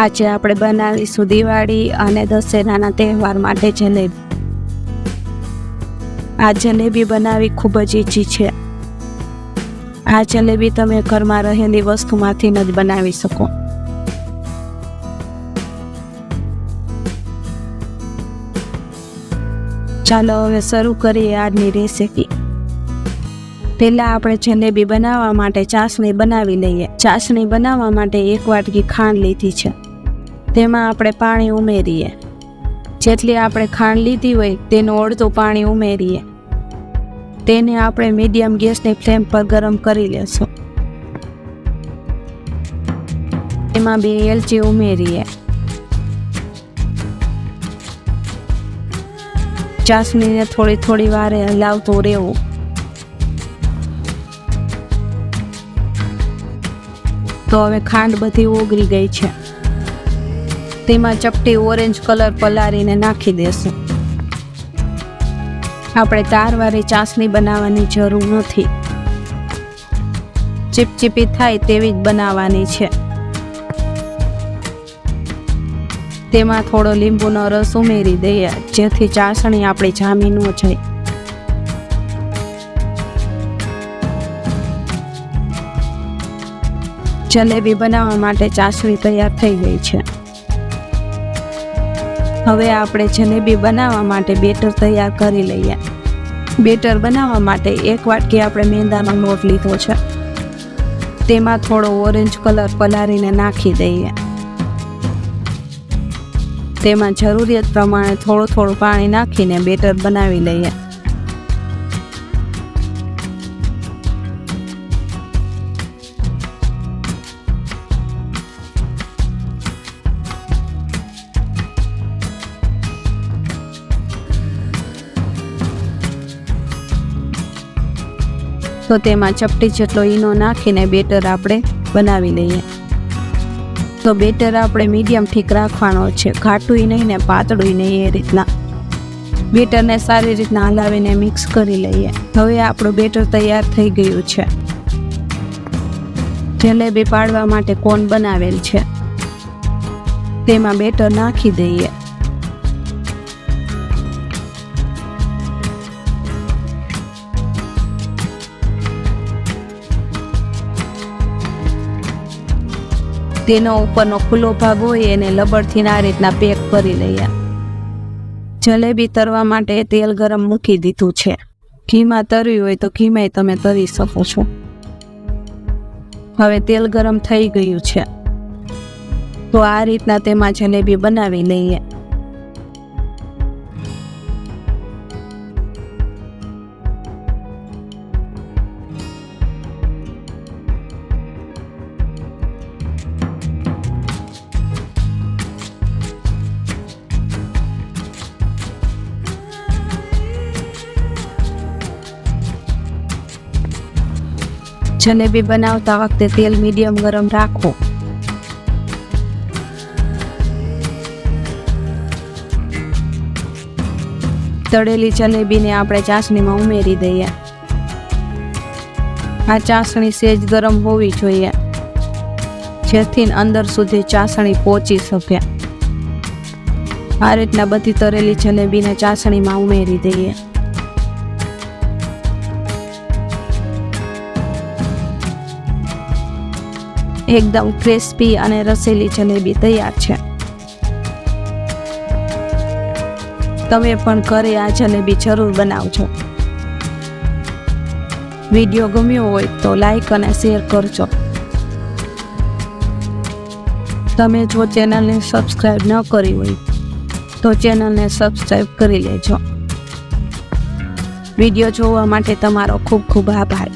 આજે આપણે બનાવીશું દિવાળી અને દશેરાના તહેવાર માટે જલેબી। આ જલેબી બનાવવી ખૂબ જ ઈઝી છે। આ જલેબી તમે ઘરમાં રહેલી વસ્તુમાંથી જ બનાવી શકો। ચાલો હવે શરૂ કરીએ આજની રેસીપી। પહેલાં આપણે જલેબી બનાવવા માટે ચાસણી બનાવી લઈએ। ચાસણી બનાવવા માટે 1 વાટકી ખાંડ લીધી છે, તેમાં આપણે પાણી ઉમેરીએ। જેટલી આપણે ખાંડ લીધી હોય તેનું અડધું પાણી ઉમેરીએ। તેને આપણે મીડિયમ ગેસની ફ્લેમ પર ગરમ કરી લેશું। એમાં 2 એલચી ઉમેરીએ। ચાસણીને થોડી વારે હલાવતું રહેવું। તો હવે ખાંડ બધી ઓગળી ગઈ છે, તેમાં ચપટી ઓરેન્જ કલર પલાળીને નાખી દેશું। આપણે તારવાળી ચાસણી બનાવવાની જરૂર નથી, ચીપચીપી થાય તેવી જ બનાવવાની છે। તેમાં થોડો લીંબુનો રસ ઉમેરી દઈએ, જેથી ચાસણી આપણી જામી ન જાય। જલેબી બનાવવા માટે ચાસણી તૈયાર થઈ ગઈ છે। હવે આપણે જલેબી બનાવવા માટે બેટર તૈયાર કરી લઈએ। બેટર બનાવવા માટે 1 વાટકી આપણે મેંદાનો લોટ લીધો છે, તેમાં થોડો ઓરેન્જ કલર પલાળીને નાખી દઈએ। તેમાં જરૂરિયાત પ્રમાણે થોડું પાણી નાખીને બેટર બનાવી લઈએ। તો તેમાં ચપટી જેટલો ઈનો નાખીને બેટર આપણે બનાવી લઈએ। તો બેટર આપણે મીડિયમ ઠીક રાખવાનો છે, ઘાટું નહીં ને પાતળું નહીં, એ રીતના બેટરને સારી રીતના હલાવીને મિક્સ કરી લઈએ। હવે આપણું બેટર તૈયાર થઈ ગયું છે। જલેબી પાડવા માટે કોન બનાવેલ છે, તેમાં બેટર નાખી દઈએ। તેનો ઉપરનો ખુલ્લો ભાગ હોય એને લબડથી આ રીતના પેક કરી લઈએ। જલેબી તરવા માટે તેલ ગરમ મૂકી દીધું છે। ઘીમાં તરવી હોય તો ઘીમાંય તમે તરી શકો છો। હવે તેલ ગરમ થઈ ગયું છે, તો આ રીતના તેમાં જલેબી બનાવી લઈએ। જલેબી બનાવતા વખતે તેલ મીડિયમ ગરમ રાખો। તળેલી જલેબીને આપણે ચાસણીમાં ઉમેરી દઈએ। આ ચાસણી સહેજ ગરમ હોવી જોઈએ, જેથી અંદર સુધી ચાસણી પહોંચી શકે। આ રીતના બધી તળેલી જલેબીને ચાસણીમાં ઉમેરી દઈએ। એકદમ ક્રિસ્પી અને રસેલી જલેબી તૈયાર છે। તમે પણ ઘરે આ જલેબી જરૂર બનાવજો। વિડીયો ગમ્યો હોય તો લાઈક અને શેર કરજો। તમે જો ચેનલને સબસ્ક્રાઈબ ન કરી હોય તો ચેનલને સબસ્ક્રાઈબ કરી લેજો। વિડીયો જોવા માટે તમારો ખૂબ ખૂબ આભાર।